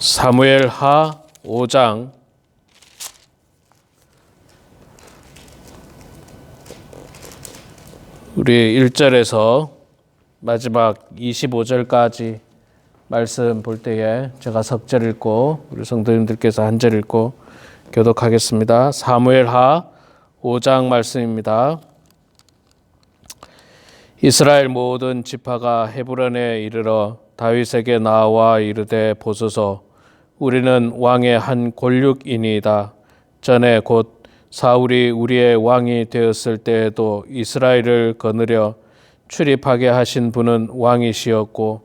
사무엘하 5장 우리 1절에서 마지막 25절까지 말씀 볼 때에 제가 석절 읽고 우리 성도님들께서 한 절 읽고 교독하겠습니다. 사무엘하 5장 말씀입니다. 이스라엘 모든 지파가 헤브론에 이르러 다윗에게 나와 이르되 보소서 우리는 왕의 한 권륙이니이다. 전에 곧 사울이 우리의 왕이 되었을 때에도 이스라엘을 거느려 출입하게 하신 분은 왕이시었고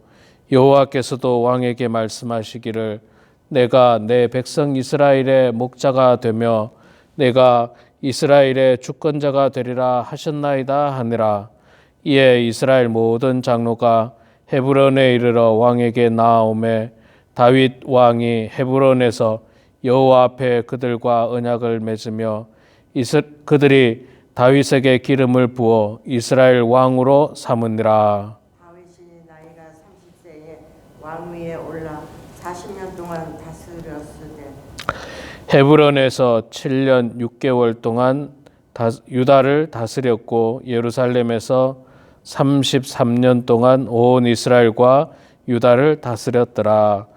여호와께서도 왕에게 말씀하시기를 내가 내 백성 이스라엘의 목자가 되며 내가 이스라엘의 주권자가 되리라 하셨나이다 하니라. 이에 이스라엘 모든 장로가 헤브론에 이르러 왕에게 나아오매 다윗 왕이 헤브론에서 여호와 앞에 그들과 언약을 맺으며 그들이 다윗에게 기름을 부어 이스라엘 왕으로 삼으니라. 다윗이 나이가 30세에 왕 위에 올라 40년 동안 다스렸으되 헤브론에서 7년 6개월 동안 유다를 다스렸고 예루살렘에서 33년 동안 온 이스라엘과 유다를 다스렸더라.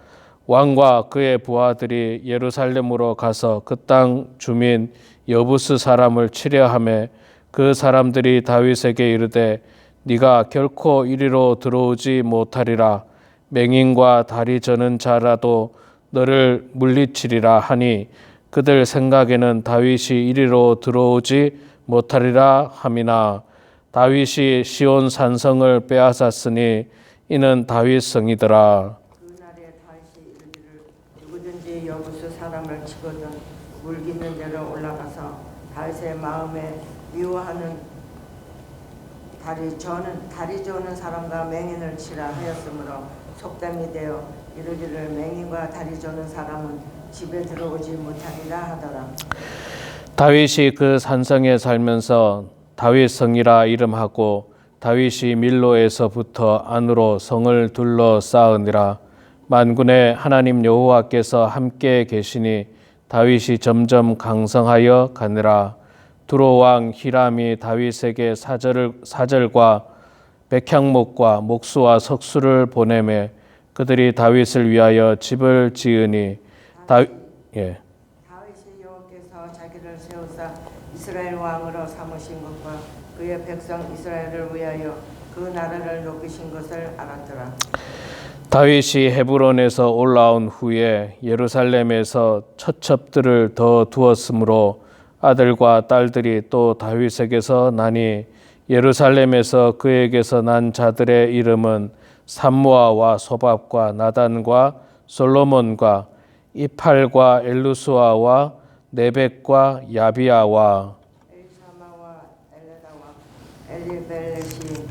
왕과 그의 부하들이 예루살렘으로 가서 그 땅 주민 여부스 사람을 치려하매 그 사람들이 다윗에게 이르되 네가 결코 이리로 들어오지 못하리라. 맹인과 다리 저는 자라도 너를 물리치리라 하니 그들 생각에는 다윗이 이리로 들어오지 못하리라 함이나 다윗이 시온 산성을 빼앗았으니 이는 다윗 성이더라. 그날에 다윗이 이르기를 누구든지 여부스 사람을 치거든 물깃는 데로 올라가서 다윗의 마음에 미워하는 다리 저는 사람과 맹인을 치라 하였으므로 속담이 되어 이르기를 맹인과 다리 저는 사람은 집에 들어오지 못하리라 하더라. 다윗이 그 산성에 살면서 다윗 성이라 이름하고 다윗이 밀로에서부터 안으로 성을 둘러 쌓으니라. 만군의 하나님 여호와께서 함께 계시니 다윗이 점점 강성하여 가니라. 두로 왕 히람이 다윗에게 사절과 백향목과 목수와 석수를 보내매 그들이 다윗을 위하여 집을 지으니 다윗이 여호와께서 자기를 세우사 이스라엘 왕으로 삼으신 것과 그의 백성 이스라엘을 위하여 그 나라를 높이신 것을 알았더라. 다윗이 헤브론에서 올라온 후에 예루살렘에서 처첩들을 더 두었으므로 아들과 딸들이 또 다윗에게서 나니 예루살렘에서 그에게서 난 자들의 이름은 삼무아와 소밥과 나단과 솔로몬과 이팔과 엘루수아와 네벡과 야비아와 엘사마와 엘레다와 엘리벨렛이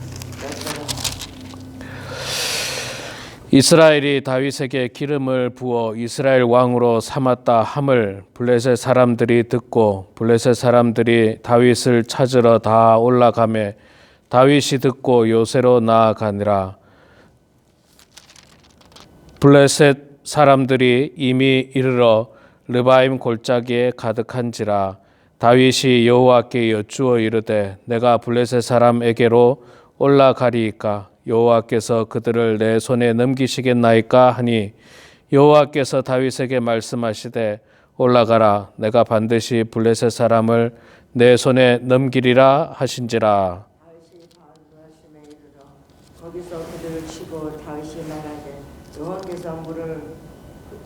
이스라엘이 다윗에게 기름을 부어 이스라엘 왕으로 삼았다 함을 블레셋 사람들이 듣고 블레셋 사람들이 다윗을 찾으러 다 올라가매 다윗이 듣고 요새로 나아가니라. 블레셋 사람들이 이미 이르러 르바임 골짜기에 가득한지라. 다윗이 여호와께 여쭈어 이르되 내가 블레셋 사람에게로 올라가리이까 여호와께서 그들을 내 손에 넘기시겠나이까 하니 여호와께서 다윗에게 말씀하시되 올라가라. 내가 반드시 블레셋 사람을 내 손에 넘기리라 하신지라. 다윗이 바알므라심에 이르러 거기서 그들을 치고 다윗이 말하되 여호와께서 물을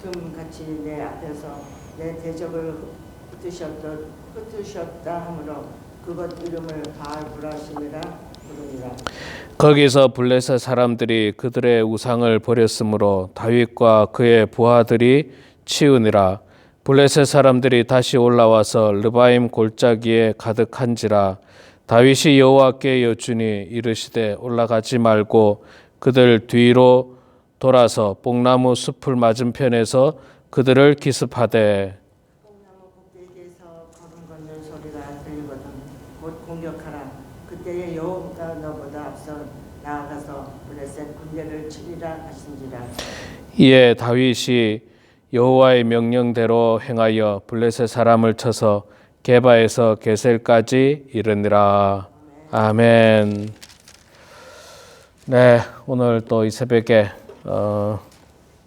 흩음같이 내 앞에서 내 대적을 흩으셨다 하므로 그것 이름을 바알므라심이라 부르니라. 거기서 블레셋 사람들이 그들의 우상을 버렸으므로 다윗과 그의 부하들이 치우니라. 블레셋 사람들이 다시 올라와서 르바임 골짜기에 가득한지라. 다윗이 여호와께 여쭈니 이르시되 올라가지 말고 그들 뒤로 돌아서 뽕나무 숲을 맞은편에서 그들을 기습하되 뽕나무 꼭대기에서 걸음 걷는 소리가 들리거든 곧 공격하라. 그때에 여호와가 너보다 앞서 나아가서 블레셋 군대를 치리라 하신지라. 이에 다윗이 여호와의 명령대로 행하여 블레셋 사람을 쳐서 게바에서 게셀까지 이르니라. 아멘. 네, 오늘 또 이 새벽에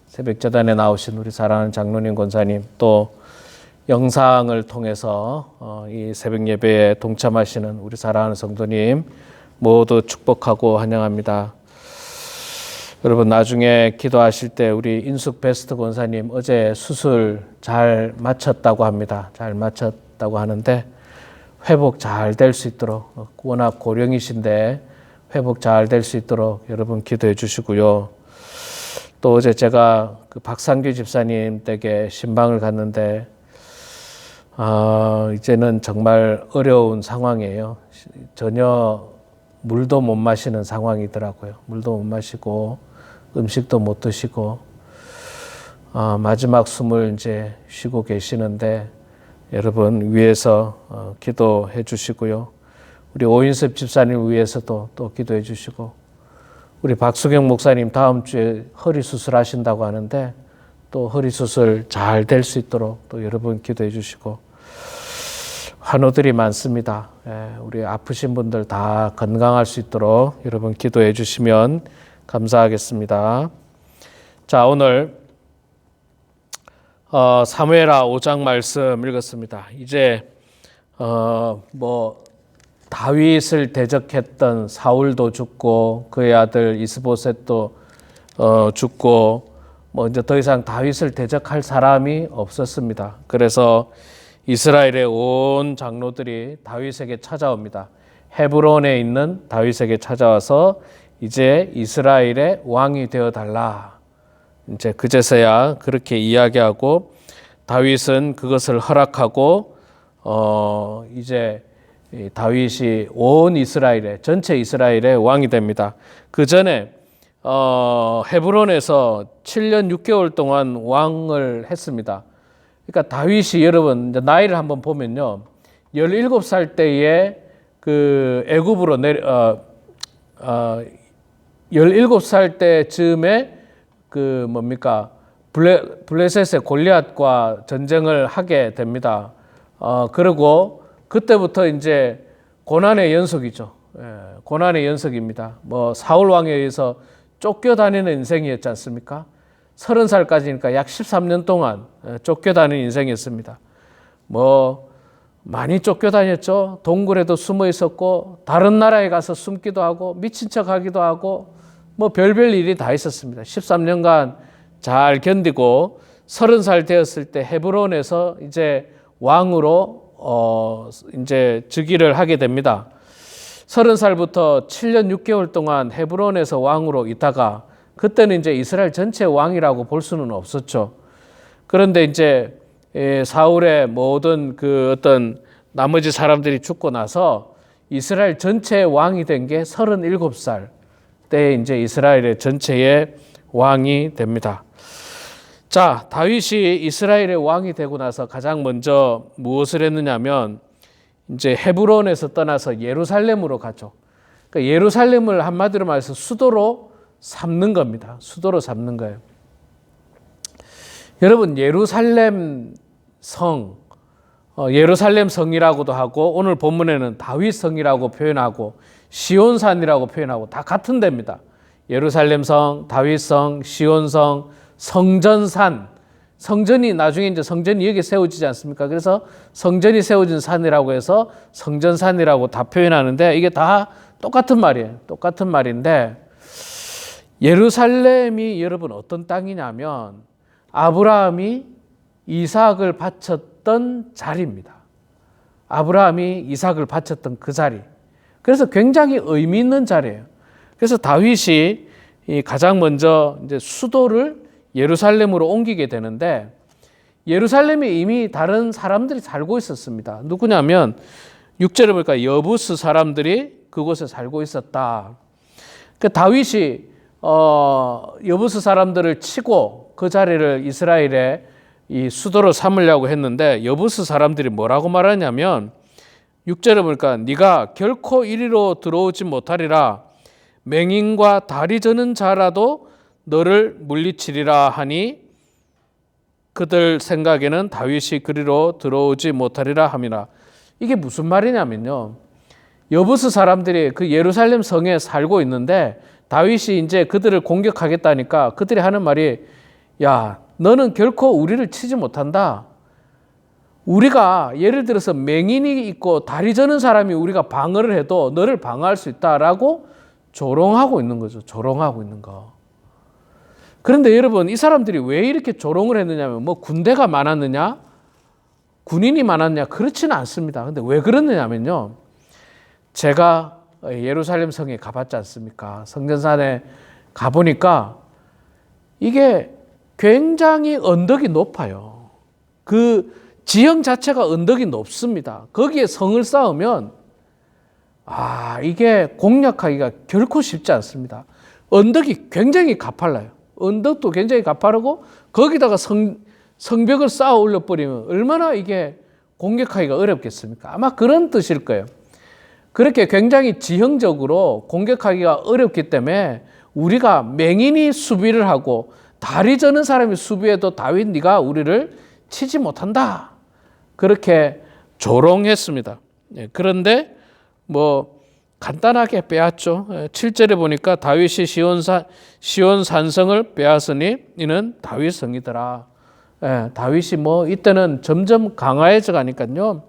새벽 제단에 나오신 우리 사랑하는 장로님 권사님, 또 영상을 통해서 이 새벽 예배에 동참하시는 우리 사랑하는 성도님 모두 축복하고 환영합니다. 여러분, 나중에 기도하실 때 우리 인숙 베스트 권사님 어제 수술 잘 마쳤다고 합니다. 잘 마쳤다고 하는데 회복 잘 될 수 있도록, 워낙 고령이신데 회복 잘 될 수 있도록 여러분 기도해 주시고요. 또 어제 제가 그 박상규 집사님 댁에 신방을 갔는데 이제는 정말 어려운 상황이에요. 전혀 물도 못 마시는 상황이더라고요. 물도 못 마시고 음식도 못 드시고 마지막 숨을 이제 쉬고 계시는데 여러분 위해서 기도해 주시고요. 우리 오인섭 집사님 위해서도 또 기도해 주시고, 우리 박수경 목사님 다음 주에 허리 수술하신다고 하는데 또 허리 수술 잘 될 수 있도록 또 여러분 기도해 주시고, 환우들이 많습니다. 우리 아프신 분들 다 건강할 수 있도록 여러분 기도해 주시면 감사하겠습니다. 자, 오늘 사무엘하 5장 말씀 읽었습니다. 이제 다윗을 대적했던 사울도 죽고 그의 아들 이스보셋도 죽고 이제 더 이상 다윗을 대적할 사람이 없었습니다. 그래서 이스라엘의 온 장로들이 다윗에게 찾아옵니다. 헤브론에 있는 다윗에게 찾아와서 이제 이스라엘의 왕이 되어 달라. 이제 그제서야 그렇게 이야기하고 다윗은 그것을 허락하고 이제 다윗이 온 이스라엘의 전체 이스라엘의 왕이 됩니다. 그 전에 헤브론에서 7년 6개월 동안 왕을 했습니다. 그러니까 다윗이 여러분 이제 나이를 한번 보면요, 17살 때에 그 애굽으로 17살 때쯤에 그 블레셋의 골리앗과 전쟁을 하게 됩니다. 그리고 그때부터 이제 고난의 연속이죠. 고난의 연속입니다. 사울 왕에 의해서 쫓겨다니는 인생이었지 않습니까? 30살까지니까 약 13년 동안 쫓겨다니는 인생이었습니다. 많이 쫓겨다녔죠. 동굴에도 숨어 있었고 다른 나라에 가서 숨기도 하고 미친 척하기도 하고 별별 일이 다 있었습니다. 13년간 잘 견디고 30살 되었을 때 헤브론에서 이제 왕으로 이제 즉위를 하게 됩니다. 30살부터 7년 6개월 동안 헤브론에서 왕으로 있다가 그때는 이제 이스라엘 전체 왕이라고 볼 수는 없었죠. 그런데 이제 사울의 모든 그 어떤 나머지 사람들이 죽고 나서 이스라엘 전체 왕이 된 게 37살 때에 이제 이스라엘의 전체의 왕이 됩니다. 자, 다윗이 이스라엘의 왕이 되고 나서 가장 먼저 무엇을 했느냐면 이제 헤브론에서 떠나서 예루살렘으로 가죠. 그러니까 예루살렘을 한마디로 말해서 수도로 삼는 겁니다. 수도로 삼는 거예요. 여러분, 예루살렘 성, 예루살렘 성이라고도 하고 오늘 본문에는 다윗 성이라고 표현하고 시온산이라고 표현하고 다 같은 데입니다. 예루살렘 성, 다윗 성, 시온 성, 성전산. 성전이 나중에 이제 성전이 여기 세워지지 않습니까? 그래서 성전이 세워진 산이라고 해서 성전산이라고 다 표현하는데 이게 다 똑같은 말이에요. 똑같은 말인데 예루살렘이 여러분 어떤 땅이냐면 아브라함이 이삭을 바쳤던 자리입니다. 아브라함이 이삭을 바쳤던 그 자리. 그래서 굉장히 의미 있는 자리예요. 그래서 다윗이 가장 먼저 이제 수도를 예루살렘으로 옮기게 되는데 예루살렘에 이미 다른 사람들이 살고 있었습니다. 누구냐면 6절에 보니까 여부스 사람들이 그곳에 살고 있었다. 그 다윗이 여부스 사람들을 치고 그 자리를 이스라엘의 이 수도로 삼으려고 했는데 여부스 사람들이 뭐라고 말하냐면 6절에 보니까 네가 결코 이리로 들어오지 못하리라. 맹인과 다리 저는 자라도 너를 물리치리라 하니 그들 생각에는 다윗이 그리로 들어오지 못하리라 함이라. 이게 무슨 말이냐면요, 여부스 사람들이 그 예루살렘 성에 살고 있는데 다윗이 이제 그들을 공격하겠다니까 그들이 하는 말이, 야, 너는 결코 우리를 치지 못한다. 우리가 예를 들어서 맹인이 있고 다리 저는 사람이 우리가 방어를 해도 너를 방어할 수 있다라고 조롱하고 있는 거죠. 조롱하고 있는 거. 그런데 여러분, 이 사람들이 왜 이렇게 조롱을 했느냐면 뭐 군대가 많았느냐, 군인이 많았냐, 그렇지는 않습니다. 근데 왜 그러느냐면요, 제가 예루살렘 성에 가봤지 않습니까? 성전산에 가보니까 이게 굉장히 언덕이 높아요. 그 지형 자체가 언덕이 높습니다. 거기에 성을 쌓으면 이게 공략하기가 결코 쉽지 않습니다. 언덕이 굉장히 가팔라요. 언덕도 굉장히 가파르고 거기다가 성벽을 쌓아 올려버리면 얼마나 이게 공격하기가 어렵겠습니까? 아마 그런 뜻일 거예요. 그렇게 굉장히 지형적으로 공격하기가 어렵기 때문에 우리가 맹인이 수비를 하고 다리 저는 사람이 수비해도 다윗 네가 우리를 치지 못한다. 그렇게 조롱했습니다. 그런데 뭐 간단하게 빼앗죠. 7절에 보니까 다윗이 시온 산성을 빼앗으니 이는 다윗 성이더라. 다윗이 뭐 이때는 점점 강화해져 가니까요,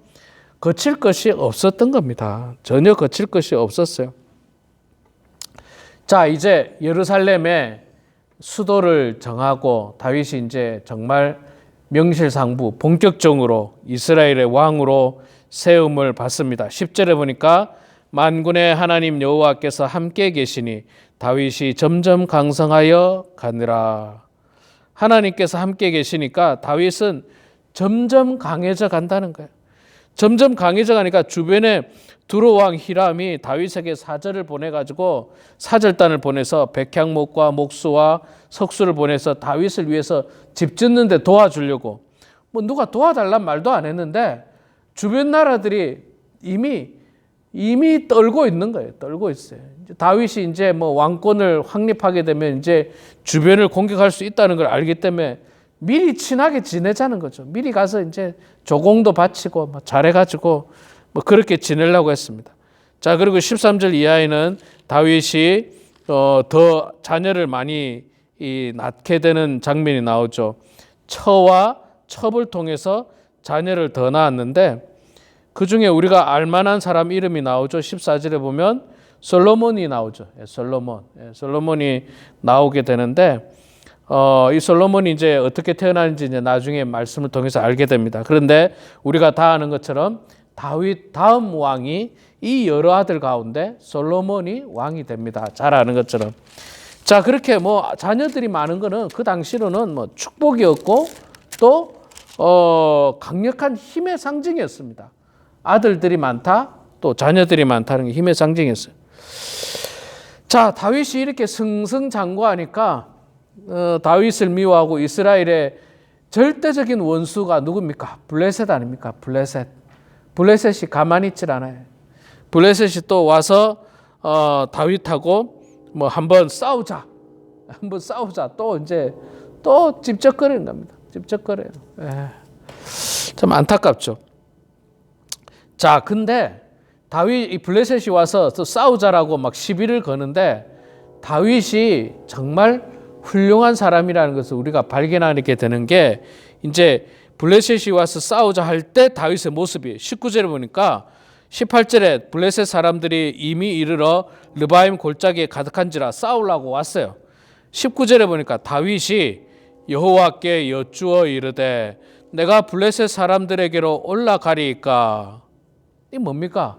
거칠 것이 없었던 겁니다. 전혀 거칠 것이 없었어요. 자, 이제 예루살렘의 수도를 정하고 다윗이 이제 정말 명실상부 본격적으로 이스라엘의 왕으로 세움을 받습니다. 10절에 보니까 만군의 하나님 여호와께서 함께 계시니 다윗이 점점 강성하여 가느라. 하나님께서 함께 계시니까 다윗은 점점 강해져 간다는 거예요. 점점 강해져 가니까 주변에 두로왕 히람이 다윗에게 사절을 보내가지고 사절단을 보내서 백향목과 목수와 석수를 보내서 다윗을 위해서 집 짓는 데 도와주려고, 뭐 누가 도와달란 말도 안 했는데 주변 나라들이 이미 떨고 있는 거예요. 떨고 있어요. 다윗이 이제 뭐 왕권을 확립하게 되면 이제 주변을 공격할 수 있다는 걸 알기 때문에 미리 친하게 지내자는 거죠. 미리 가서 이제 조공도 바치고 뭐 잘해가지고 뭐 그렇게 지내려고 했습니다. 자, 그리고 13절 이하에는 다윗이 더 자녀를 많이 낳게 되는 장면이 나오죠. 처와 첩을 통해서 자녀를 더 낳았는데 그 중에 우리가 알만한 사람 이름이 나오죠. 14절에 보면 솔로몬이 나오죠. 솔로몬이 나오게 되는데 이 솔로몬이 이제 어떻게 태어났는지 이제 나중에 말씀을 통해서 알게 됩니다. 그런데 우리가 다 아는 것처럼 다윗 다음 왕이 이 여러 아들 가운데 솔로몬이 왕이 됩니다. 잘 아는 것처럼. 자, 그렇게 뭐 자녀들이 많은 거는 그 당시로는 뭐 축복이었고 또 강력한 힘의 상징이었습니다. 아들들이 많다, 또 자녀들이 많다는 게 힘의 상징이었어요. 자, 다윗이 이렇게 승승장구하니까 다윗을 미워하고 이스라엘의 절대적인 원수가 누굽니까? 블레셋 아닙니까? 블레셋이 가만히 있질 않아요. 블레셋이 또 와서 다윗하고 뭐 한번 싸우자 또 이제 또 집적거리는 겁니다. 집적거려요. 참 안타깝죠. 자, 근데 이 블레셋이 와서 또 싸우자라고 막 시비를 거는데 다윗이 정말 훌륭한 사람이라는 것을 우리가 발견하게 되는 게 이제 블레셋이 와서 싸우자 할 때 다윗의 모습이 19절에 보니까 18절에 블레셋 사람들이 이미 이르러 르바임 골짜기에 가득한지라 싸우려고 왔어요. 19절에 보니까 다윗이 여호와께 여쭈어 이르되 내가 블레셋 사람들에게로 올라가리이까. 이 뭡니까?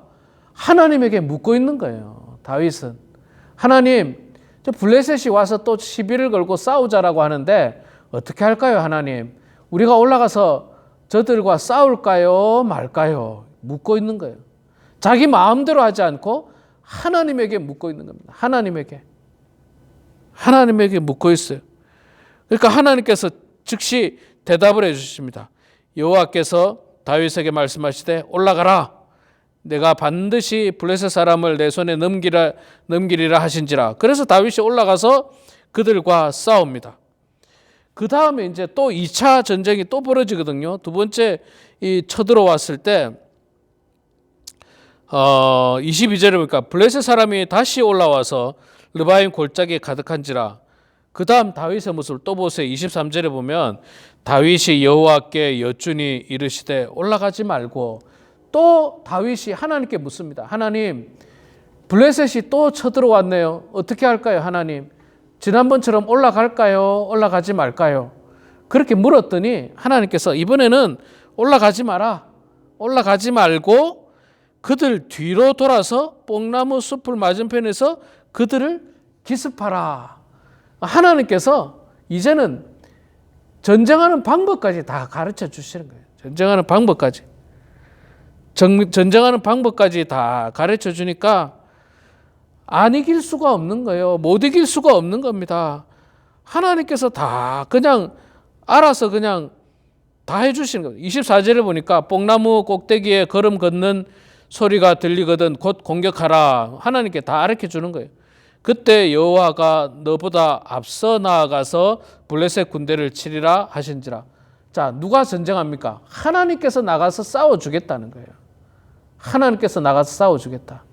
하나님에게 묻고 있는 거예요. 다윗은 하나님, 저 블레셋이 와서 또 시비를 걸고 싸우자라고 하는데 어떻게 할까요? 하나님, 우리가 올라가서 저들과 싸울까요? 말까요? 묻고 있는 거예요. 자기 마음대로 하지 않고 하나님에게 묻고 있는 겁니다. 하나님에게 묻고 있어요. 그러니까 하나님께서 즉시 대답을 해주십니다. 여호와께서 다윗에게 말씀하시되 올라가라. 내가 반드시 블레셋 사람을 내 손에 넘기리라 하신지라. 그래서 다윗이 올라가서 그들과 싸웁니다. 그 다음에 이제 또 2차 전쟁이 또 벌어지거든요. 두 번째 이 쳐들어왔을 때 22절에 보니까 블레셋 사람이 다시 올라와서 르바임 골짜기에 가득한지라. 그 다음 다윗의 모습을 또 보세요. 23절에 보면 다윗이 여호와께 여쭈니 이르시되 올라가지 말고, 또 다윗이 하나님께 묻습니다. 하나님, 블레셋이 또 쳐들어왔네요. 어떻게 할까요, 하나님? 지난번처럼 올라갈까요? 올라가지 말까요? 그렇게 물었더니 하나님께서 이번에는 올라가지 마라. 올라가지 말고 그들 뒤로 돌아서 뽕나무 숲을 맞은편에서 그들을 기습하라. 하나님께서 이제는 전쟁하는 방법까지 다 가르쳐 주시는 거예요. 전쟁하는 방법까지. 전쟁하는 방법까지 다 가르쳐 주니까 안 이길 수가 없는 거예요. 못 이길 수가 없는 겁니다. 하나님께서 다 그냥 알아서 그냥 다 해주시는 거예요. 24절에 보니까 뽕나무 꼭대기에 걸음 걷는 소리가 들리거든 곧 공격하라. 하나님께 다 가르쳐 주는 거예요. 그때 여호와가 너보다 앞서 나아가서 블레셋 군대를 치리라 하신지라. 자, 누가 전쟁합니까? 하나님께서 나가서 싸워주겠다는 거예요. 하나님께서 나가서 싸워주겠다.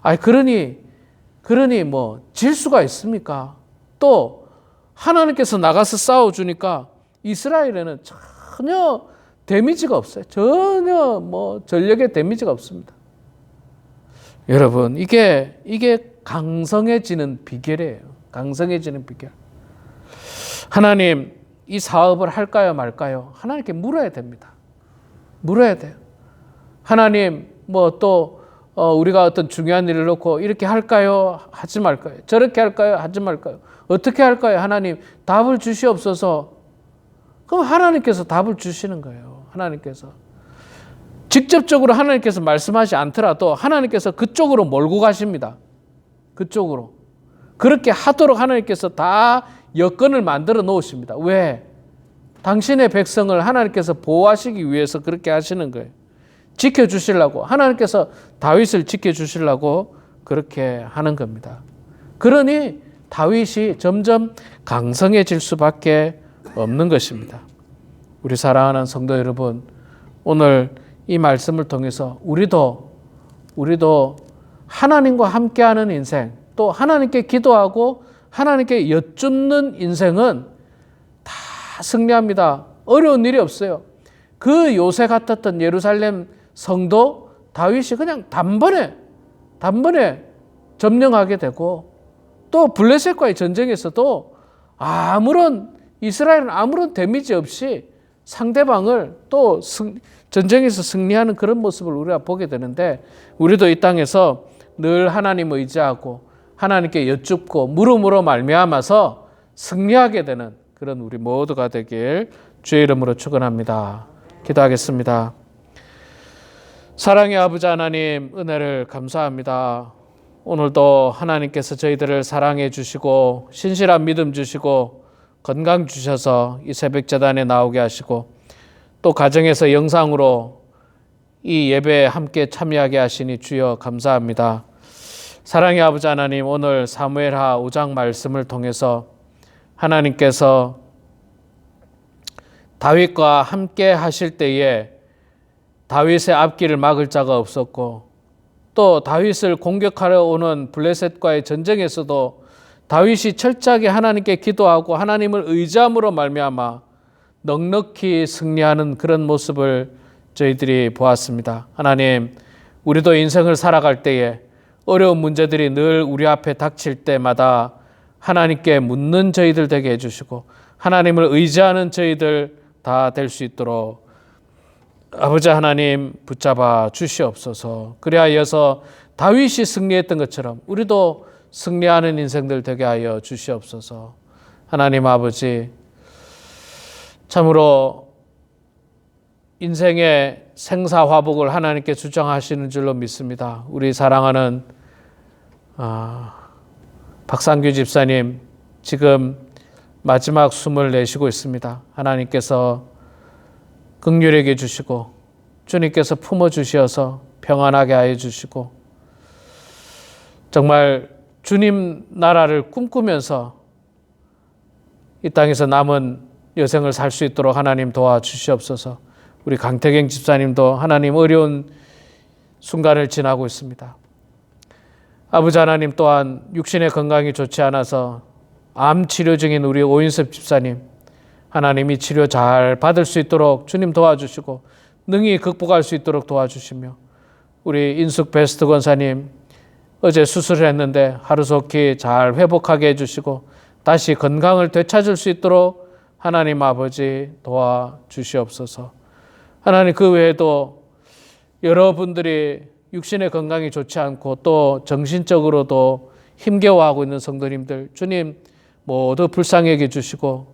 아니, 그러니 뭐 질 수가 있습니까? 또 하나님께서 나가서 싸워주니까 이스라엘에는 전혀 데미지가 없어요. 전혀 뭐 전력의 데미지가 없습니다. 여러분, 이게 강성해지는 비결이에요. 강성해지는 비결. 하나님, 이 사업을 할까요, 말까요? 하나님께 물어야 됩니다. 물어야 돼요. 하나님, 뭐 또 우리가 어떤 중요한 일을 놓고 이렇게 할까요? 하지 말까요? 저렇게 할까요? 하지 말까요? 어떻게 할까요? 하나님, 답을 주시옵소서. 그럼 하나님께서 답을 주시는 거예요. 하나님께서. 직접적으로 하나님께서 말씀하지 않더라도 하나님께서 그쪽으로 몰고 가십니다. 그쪽으로. 그렇게 하도록 하나님께서 다 여건을 만들어 놓으십니다. 왜? 당신의 백성을 하나님께서 보호하시기 위해서 그렇게 하시는 거예요. 지켜주시려고. 하나님께서 다윗을 지켜주시려고 그렇게 하는 겁니다. 그러니 다윗이 점점 강성해질 수밖에 없는 것입니다. 우리 사랑하는 성도 여러분, 오늘 이 말씀을 통해서 우리도 하나님과 함께하는 인생, 또 하나님께 기도하고 하나님께 여쭙는 인생은 다 승리합니다. 어려운 일이 없어요. 그 요새 같았던 예루살렘 성도 다윗이 그냥 단번에 점령하게 되고, 또 블레셋과의 전쟁에서도 이스라엘은 아무런 데미지 없이 상대방을 또 전쟁에서 승리하는 그런 모습을 우리가 보게 되는데, 우리도 이 땅에서 늘 하나님 의지하고 하나님께 여쭙고 물음으로 말미암아서 승리하게 되는 그런 우리 모두가 되길 주의 이름으로 축원합니다. 기도하겠습니다. 사랑의 아버지 하나님, 은혜를 감사합니다. 오늘도 하나님께서 저희들을 사랑해 주시고 신실한 믿음 주시고 건강 주셔서 이 새벽 제단에 나오게 하시고, 또 가정에서 영상으로 이 예배에 함께 참여하게 하시니 주여 감사합니다. 사랑의 아버지 하나님, 오늘 사무엘하 5장 말씀을 통해서 하나님께서 다윗과 함께 하실 때에 다윗의 앞길을 막을 자가 없었고, 또 다윗을 공격하려 오는 블레셋과의 전쟁에서도 다윗이 철저하게 하나님께 기도하고 하나님을 의지함으로 말미암아 넉넉히 승리하는 그런 모습을 저희들이 보았습니다. 하나님, 우리도 인생을 살아갈 때에 어려운 문제들이 늘 우리 앞에 닥칠 때마다 하나님께 묻는 저희들 되게 해주시고 하나님을 의지하는 저희들 다 될 수 있도록 아버지 하나님 붙잡아 주시옵소서. 그리하여서 다윗이 승리했던 것처럼 우리도 승리하는 인생들 되게 하여 주시옵소서. 하나님 아버지, 참으로 인생의 생사화복을 하나님께 주장하시는 줄로 믿습니다. 우리 사랑하는 박상규 집사님, 지금 마지막 숨을 내쉬고 있습니다. 하나님께서 긍휼하게 주시고 주님께서 품어주셔서 평안하게 하여 주시고, 정말 주님 나라를 꿈꾸면서 이 땅에서 남은 여생을 살 수 있도록 하나님 도와주시옵소서. 우리 강태경 집사님도 하나님 어려운 순간을 지나고 있습니다. 아버지 하나님 또한 육신의 건강이 좋지 않아서 암 치료 중인 우리 오인섭 집사님, 하나님이 치료 잘 받을 수 있도록 주님 도와주시고 능히 극복할 수 있도록 도와주시며, 우리 인숙 베스트 권사님 어제 수술을 했는데 하루속히 잘 회복하게 해주시고 다시 건강을 되찾을 수 있도록 하나님 아버지 도와주시옵소서. 하나님 그 외에도 여러분들이 육신의 건강이 좋지 않고 또 정신적으로도 힘겨워하고 있는 성도님들 주님 모두 불쌍히 여겨 주시고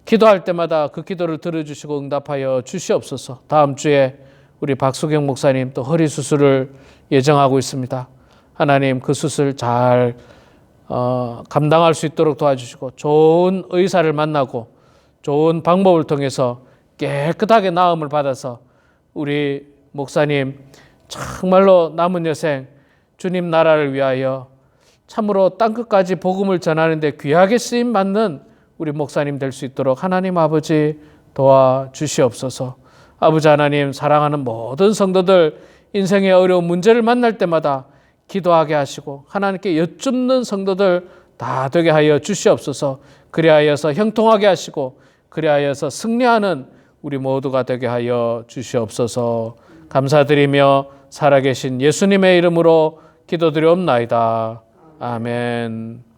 기도할 때마다 그 기도를 들어주시고 응답하여 주시옵소서. 다음 주에 우리 박수경 목사님 또 허리 수술을 예정하고 있습니다. 하나님 그 수술 잘 감당할 수 있도록 도와주시고 좋은 의사를 만나고 좋은 방법을 통해서 깨끗하게 나음을 받아서 우리 목사님 정말로 남은 여생 주님 나라를 위하여 참으로 땅끝까지 복음을 전하는데 귀하게 쓰임 받는 우리 목사님 될 수 있도록 하나님 아버지 도와주시옵소서. 아버지 하나님 사랑하는 모든 성도들 인생의 어려운 문제를 만날 때마다 기도하게 하시고 하나님께 여쭙는 성도들 다 되게 하여 주시옵소서. 그리하여서 형통하게 하시고 그리하여서 승리하는 우리 모두가 되게 하여 주시옵소서. 감사드리며 살아계신 예수님의 이름으로 기도드리옵나이다. 아멘.